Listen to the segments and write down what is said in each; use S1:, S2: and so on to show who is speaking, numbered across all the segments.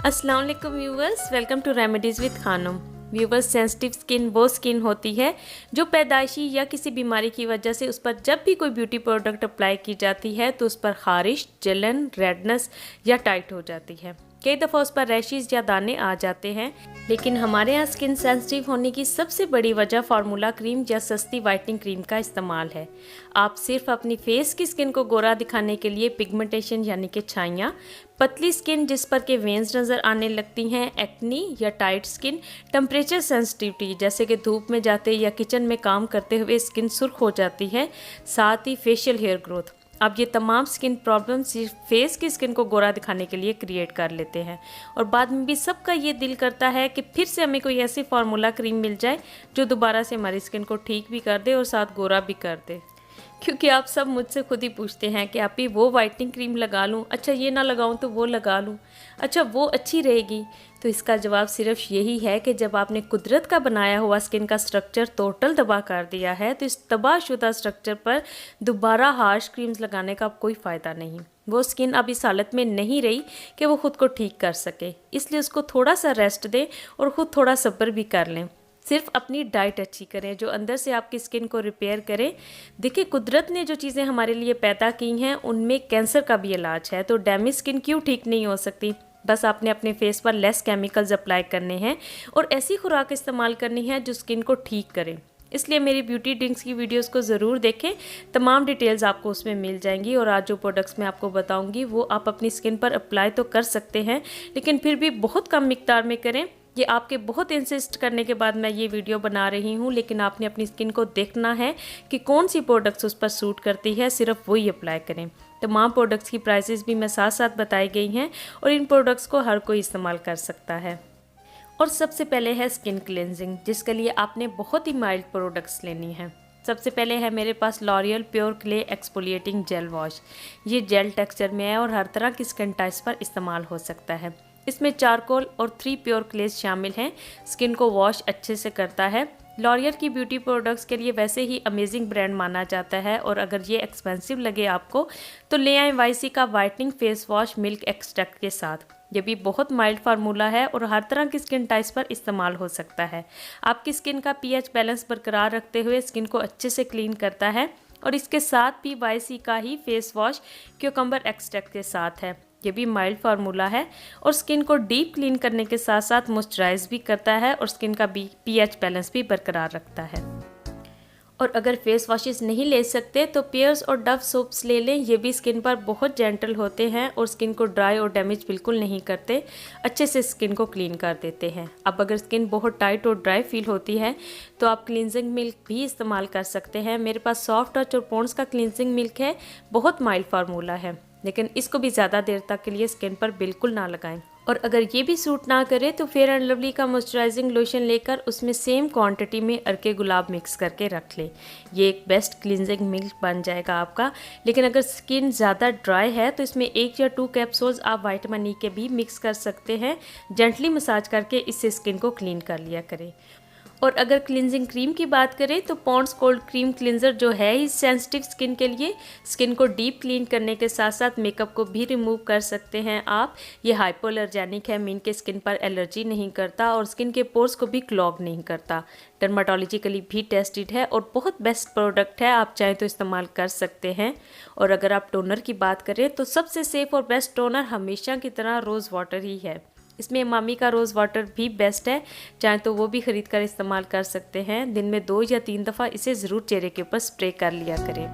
S1: अस्सलाम वालेकुम viewers, welcome to remedies with Khanam. Viewers, sensitive skin वो स्किन होती है जो पैदाइशी या किसी बीमारी की वजह से उस पर जब भी कोई ब्यूटी प्रोडक्ट अप्लाई की जाती है तो उस पर खारिश, जलन, रेडनेस या टाइट हो जाती है। कई दफ़ा उस पर रैशेज़ या दाने आ जाते हैं। लेकिन हमारे यहाँ स्किन सेंसिटिव होने की सबसे बड़ी वजह फार्मूला क्रीम या सस्ती वाइटनिंग क्रीम का इस्तेमाल है। आप सिर्फ अपनी फेस की स्किन को गोरा दिखाने के लिए पिगमेंटेशन यानी कि छाइयाँ, पतली स्किन जिस पर के वेन्स नज़र आने लगती हैं, एक्नी या टाइट स्किन, टेम्परेचर सेंसिटिविटी जैसे कि धूप में जाते या किचन में काम करते हुए स्किन सुर्ख हो जाती है, साथ ही फेशियल हेयर ग्रोथ। अब ये तमाम स्किन प्रॉब्लम सिर्फ फेस की स्किन को गोरा दिखाने के लिए क्रिएट कर लेते हैं और बाद में भी सबका ये दिल करता है कि फिर से हमें कोई ऐसी फार्मूला क्रीम मिल जाए जो दोबारा से हमारी स्किन को ठीक भी कर दे और साथ गोरा भी कर दे। क्योंकि आप सब मुझसे खुद ही पूछते हैं कि आप ही वो वाइटनिंग क्रीम लगा लूँ, अच्छा ये ना लगाऊँ तो वो लगा लूँ, अच्छा वो अच्छी रहेगी। तो इसका जवाब सिर्फ यही है कि जब आपने कुदरत का बनाया हुआ स्किन का स्ट्रक्चर टोटल तबाह कर दिया है तो इस तबाहशुदा स्ट्रक्चर पर दोबारा हार्श क्रीम्स लगाने का कोई फ़ायदा नहीं। वो स्किन अब इस हालत में नहीं रही कि वो ख़ुद को ठीक कर सके, इसलिए उसको थोड़ा सा रेस्ट दें और ख़ुद थोड़ा सब्र भी कर लें। सिर्फ अपनी डाइट अच्छी करें जो अंदर से आपकी स्किन को रिपेयर करे। देखिए, कुदरत ने जो चीज़ें हमारे लिए पैदा की हैं उनमें कैंसर का भी इलाज है, तो डैमेज स्किन क्यों ठीक नहीं हो सकती। बस आपने अपने फेस पर लेस केमिकल्स अप्लाई करने हैं और ऐसी खुराक इस्तेमाल करनी है जो स्किन को ठीक करे। इसलिए मेरी ब्यूटी ड्रिंक्स की वीडियोस को ज़रूर देखें, तमाम डिटेल्स आपको उसमें मिल जाएंगी। और आज जो प्रोडक्ट्स मैं आपको बताऊंगी वो आप अपनी स्किन पर अप्लाई तो कर सकते हैं, लेकिन फिर भी बहुत कम मिकदार में करें। ये आपके बहुत इंसिस्ट करने के बाद मैं ये वीडियो बना रही हूँ, लेकिन आपने अपनी स्किन को देखना है कि कौन सी प्रोडक्ट्स उस पर सूट करती है, सिर्फ वही अप्लाई करें। तमाम प्रोडक्ट्स की प्राइसेस भी मैं साथ साथ बताई गई हैं और इन प्रोडक्ट्स को हर कोई इस्तेमाल कर सकता है। और सबसे पहले है स्किन क्लेंजिंग, जिसके लिए आपने बहुत ही माइल्ड प्रोडक्ट्स लेनी है। सबसे पहले है मेरे पास L'Oreal pure clay exfoliating gel wash. ये जेल टेक्सचर में है और हर तरह की स्किन टाइप्स पर इस्तेमाल हो सकता है। इसमें चारकोल और 3 प्योर क्लेज शामिल हैं। स्किन को वॉश अच्छे से करता है। लॉरियल की ब्यूटी प्रोडक्ट्स के लिए वैसे ही अमेजिंग ब्रांड माना जाता है और अगर ये एक्सपेंसिव लगे आपको तो ले आएं वाईसी का whitening face wash milk extract के साथ। ये भी बहुत माइल्ड फार्मूला है और हर तरह की स्किन टाइप्स पर इस्तेमाल हो सकता है। आपकी स्किन का पीएच बैलेंस बरकरार रखते हुए स्किन को अच्छे से क्लीन करता है और इसके साथ भी वाईसी का ही फेस वॉश क्यूकम्बर एक्सट्रैक्ट के साथ है। ये भी माइल्ड फार्मूला है और स्किन को डीप क्लीन करने के साथ साथ मॉइस्चराइज भी करता है और स्किन का पीएच बैलेंस भी बरकरार रखता है। और अगर फेस वॉशेस नहीं ले सकते तो पियर्स और डव सोप्स ले लें। ये भी स्किन पर बहुत जेंटल होते हैं और स्किन को ड्राई और डैमेज बिल्कुल नहीं करते, अच्छे से स्किन को क्लीन कर देते हैं। अब अगर स्किन बहुत टाइट और ड्राई फील होती है तो आप क्लींजिंग मिल्क भी इस्तेमाल कर सकते हैं। मेरे पास सॉफ्ट टच और पॉन्ड्स का क्लींजिंग मिल्क है, बहुत माइल्ड फार्मूला है, लेकिन इसको भी ज़्यादा देर तक के लिए स्किन पर बिल्कुल ना लगाएं। और अगर ये भी सूट ना करे तो फेयर एंड लवली का मॉइस्चराइजिंग लोशन लेकर उसमें सेम क्वांटिटी में अर्के गुलाब मिक्स करके रख लें। ये एक बेस्ट क्लींजिंग मिल्क बन जाएगा आपका। लेकिन अगर स्किन ज़्यादा ड्राई है तो इसमें 1 या 2 कैप्सूल्स आप विटामिन ई के भी मिक्स कर सकते हैं। जेंटली मसाज करके इससे स्किन को क्लीन कर लिया करें। और अगर क्लिनजिंग क्रीम की बात करें तो पॉन्ड्स कोल्ड क्रीम क्लिनजर जो है इस सेंसिटिव स्किन के लिए स्किन को डीप क्लीन करने के साथ साथ मेकअप को भी रिमूव कर सकते हैं आप। ये हाइपोअलर्जेनिक है, मीन के स्किन पर एलर्जी नहीं करता और स्किन के पोर्स को भी क्लॉग नहीं करता। डर्माटोलॉजिकली भी टेस्टेड है और बहुत बेस्ट प्रोडक्ट है, आप चाहें तो इस्तेमाल कर सकते हैं। और अगर आप टोनर की बात करें तो सबसे सेफ और बेस्ट टोनर हमेशा की तरह रोज़ वाटर ही है। इसमें मामी का रोज़ वाटर भी बेस्ट है, चाहे तो वो भी ख़रीद कर इस्तेमाल कर सकते हैं। दिन में 2 या 3 दफ़ा इसे ज़रूर चेहरे के ऊपर स्प्रे कर लिया करें।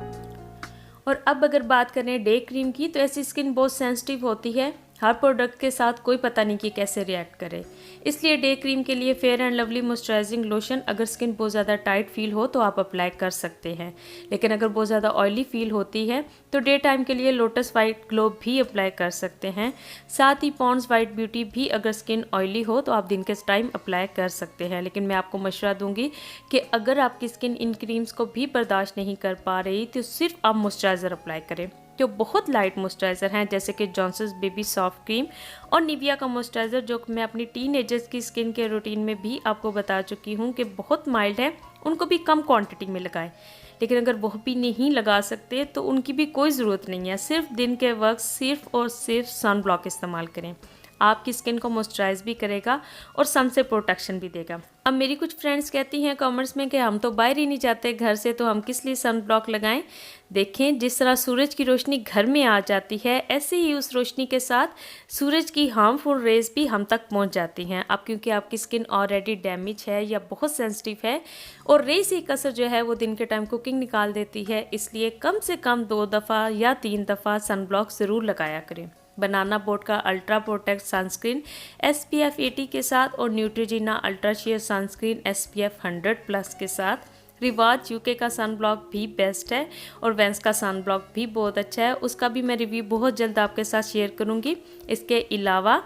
S1: और अब अगर बात करें डे क्रीम की तो ऐसी स्किन बहुत सेंसिटिव होती है, हर प्रोडक्ट के साथ कोई पता नहीं कि कैसे रिएक्ट करे। इसलिए डे क्रीम के लिए fair and lovely moisturising lotion अगर स्किन बहुत ज़्यादा टाइट फील हो तो आप अप्लाई कर सकते हैं, लेकिन अगर बहुत ज़्यादा ऑयली फील होती है तो डे टाइम के लिए लोटस वाइट ग्लो भी अप्लाई कर सकते हैं। साथ ही पॉन्ड्स वाइट ब्यूटी भी अगर स्किन ऑयली हो तो आप दिन के टाइम अप्लाई कर सकते हैं। लेकिन मैं आपको मशवरा दूंगी कि अगर आपकी स्किन इन क्रीम्स को भी बर्दाश्त नहीं कर पा रही तो सिर्फ आप मॉइस्चराइज़र अप्लाई करें जो बहुत लाइट मॉइस्चराइज़र हैं, जैसे कि जॉनसन्स बेबी सॉफ्ट क्रीम और निविया का मॉइस्चराइज़र जो मैं अपनी टीनेजर्स की स्किन केयर रूटीन में भी आपको बता चुकी हूँ कि बहुत माइल्ड है, उनको भी कम क्वांटिटी में लगाएं। लेकिन अगर वह भी नहीं लगा सकते तो उनकी भी कोई ज़रूरत नहीं है, सिर्फ दिन के वक्त सिर्फ और सिर्फ सन ब्लॉक इस्तेमाल करें। आपकी स्किन को मॉइस्चराइज भी करेगा और सन से प्रोटेक्शन भी देगा। अब मेरी कुछ फ्रेंड्स कहती हैं कमेंट्स में कि हम तो बाहर ही नहीं जाते घर से, तो हम किस लिए सन ब्लॉक लगाएं। देखें, जिस तरह सूरज की रोशनी घर में आ जाती है, ऐसे ही उस रोशनी के साथ सूरज की हार्मफुल रेज भी हम तक पहुंच जाती हैं। अब क्योंकि आपकी स्किन ऑलरेडी डैमेज है या बहुत सेंसिटिव है और रेज एक असर जो है वो दिन के टाइम कुकिंग निकाल देती है, इसलिए कम से कम 2 दफ़ा या 3 दफ़ा सन ब्लॉक ज़रूर लगाया करें। बनाना बोट का अल्ट्रा प्रोटेक्ट सनस्क्रीन SPF 80 के साथ और न्यूट्रिजिना अल्ट्रा शेयर सनस्क्रीन SPF 100+ के साथ। रिवाज UK का सन ब्लॉक भी बेस्ट है और वेंस का सन ब्लॉक भी बहुत अच्छा है, उसका भी मैं रिव्यू बहुत जल्द आपके साथ शेयर करूंगी। इसके अलावा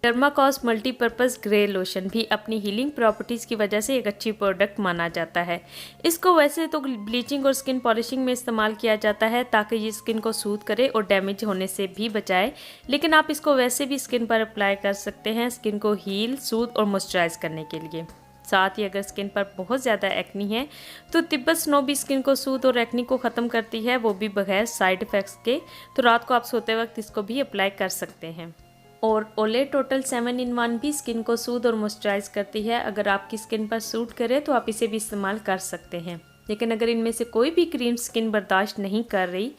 S1: डर्माकॉस मल्टीपर्पज़ ग्रे लोशन भी अपनी हीलिंग प्रॉपर्टीज़ की वजह से एक अच्छी प्रोडक्ट माना जाता है। इसको वैसे तो ब्लीचिंग और स्किन पॉलिशिंग में इस्तेमाल किया जाता है ताकि ये स्किन को सूद करे और डैमेज होने से भी बचाए, लेकिन आप इसको वैसे भी स्किन पर अप्लाई कर सकते हैं स्किन को हील, सूद और मॉइस्चराइज करने के लिए। साथ ही अगर स्किन पर बहुत ज़्यादा एक्नी है तो तिब्बत स्नो भी स्किन को सूद और एक्नी को ख़त्म करती है, वो भी बगैर साइड इफ़ेक्ट्स के। तो रात को आप सोते वक्त इसको भी अप्लाई कर सकते हैं। और ओले टोटल 7-in-1 भी स्किन को सूद और मॉइस्चराइज करती है। अगर आपकी स्किन पर सूट करे तो आप इसे भी इस्तेमाल कर सकते हैं, लेकिन अगर इनमें से कोई भी क्रीम स्किन बर्दाश्त नहीं कर रही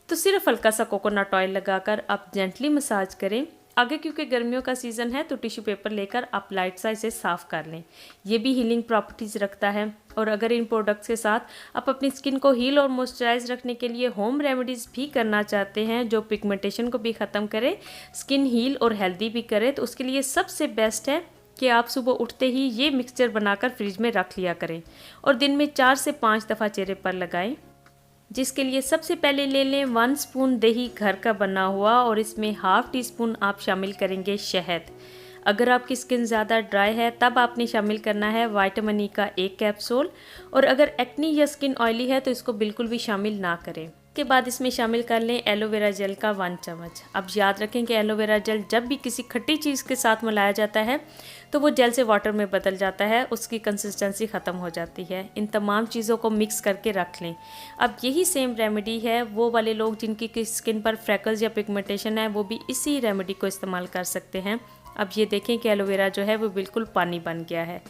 S1: तो सिर्फ हल्का सा कोकोनट ऑयल लगाकर आप जेंटली मसाज करें। आगे क्योंकि गर्मियों का सीज़न है तो टिश्यू पेपर लेकर आप लाइट सा इसे साफ़ कर लें, ये भी हीलिंग प्रॉपर्टीज़ रखता है। और अगर इन प्रोडक्ट्स के साथ आप अपनी स्किन को हील और मॉइस्चराइज रखने के लिए होम रेमेडीज़ भी करना चाहते हैं जो पिगमेंटेशन को भी ख़त्म करे, स्किन हील और हेल्दी भी करे, तो उसके लिए सबसे बेस्ट है कि आप सुबह उठते ही ये मिक्सचर बनाकर फ्रिज में रख लिया करें और दिन में 4 से 5 दफ़ा चेहरे पर लगाएं। जिसके लिए सबसे पहले ले लें 1 स्पून दही घर का बना हुआ और इसमें ½ टीस्पून आप शामिल करेंगे शहद। अगर आपकी स्किन ज़्यादा ड्राई है तब आपने शामिल करना है विटामिन E का 1 कैप्सूल, और अगर एक्नी या स्किन ऑयली है तो इसको बिल्कुल भी शामिल ना करें। के बाद इसमें शामिल कर लें एलोवेरा जेल का 1 चम्मच। अब याद रखें कि एलोवेरा जेल जब भी किसी खट्टी चीज़ के साथ मिलाया जाता है तो वो जेल से वाटर में बदल जाता है, उसकी कंसिस्टेंसी ख़त्म हो जाती है। इन तमाम चीज़ों को मिक्स करके रख लें। अब यही सेम रेमेडी है, वो वाले लोग जिनकी स्किन पर फ्रैकल्स या पिगमेंटेशन है वो भी इसी रेमेडी को इस्तेमाल कर सकते हैं। अब ये देखें कि एलोवेरा जो है वो बिल्कुल पानी बन गया है,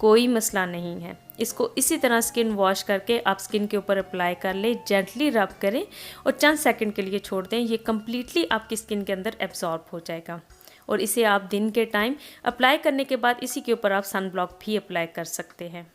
S1: कोई मसला नहीं है। इसको इसी तरह स्किन वॉश करके आप स्किन के ऊपर अप्लाई कर लें, जेंटली रब करें और चंद सेकंड के लिए छोड़ दें। ये कम्प्लीटली आपकी स्किन के अंदर एब्जॉर्ब हो जाएगा और इसे आप दिन के टाइम अप्लाई करने के बाद इसी के ऊपर आप सन ब्लॉक भी अप्लाई कर सकते हैं।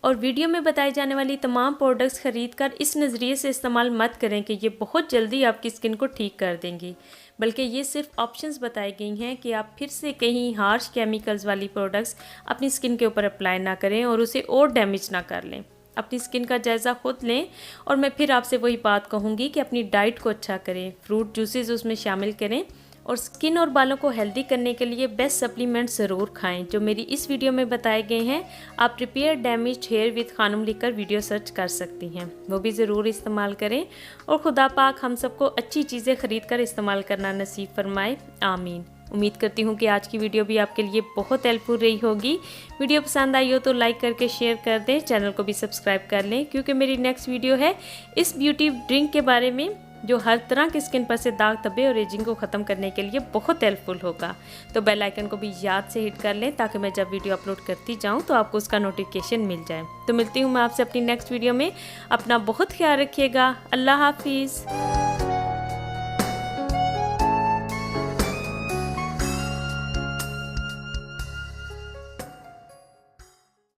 S1: और वीडियो में बताई जाने वाली तमाम प्रोडक्ट्स खरीद कर इस नज़रिए से इस्तेमाल मत करें कि ये बहुत जल्दी आपकी स्किन को ठीक कर देंगी, बल्कि ये सिर्फ ऑप्शंस बताई गई हैं कि आप फिर से कहीं हार्श केमिकल्स वाली प्रोडक्ट्स अपनी स्किन के ऊपर अप्लाई ना करें और उसे और डैमेज ना कर लें। अपनी स्किन का जायज़ा खुद लें और मैं फिर आपसे वही बात कहूँगी कि अपनी डाइट को अच्छा करें, फ्रूट जूसेस उसमें शामिल करें और स्किन और बालों को हेल्दी करने के लिए बेस्ट सप्लीमेंट ज़रूर खाएं जो मेरी इस वीडियो में बताए गए हैं। आप repair damage hair with Khanam लिखकर वीडियो सर्च कर सकती हैं, वो भी ज़रूर इस्तेमाल करें और खुदा पाक हम सबको अच्छी चीज़ें ख़रीद कर इस्तेमाल करना नसीब फरमाए, आमीन। उम्मीद करती हूँ कि आज की वीडियो भी आपके लिए बहुत हेल्पफुल रही होगी। वीडियो पसंद आई हो तो लाइक करके शेयर कर दें, चैनल को भी सब्सक्राइब कर लें क्योंकि मेरी नेक्स्ट वीडियो है इस ब्यूटी ड्रिंक के बारे में जो हर तरह की स्किन पर से दाग धब्बे और एजिंग को ख़त्म करने के लिए बहुत हेल्पफुल होगा। तो बेल आइकन को भी याद से हिट कर लें ताकि मैं जब वीडियो अपलोड करती जाऊं तो आपको उसका नोटिफिकेशन मिल जाए। तो मिलती हूं मैं आपसे अपनी नेक्स्ट वीडियो में। अपना बहुत ख्याल रखिएगा। अल्लाह हाफिज़।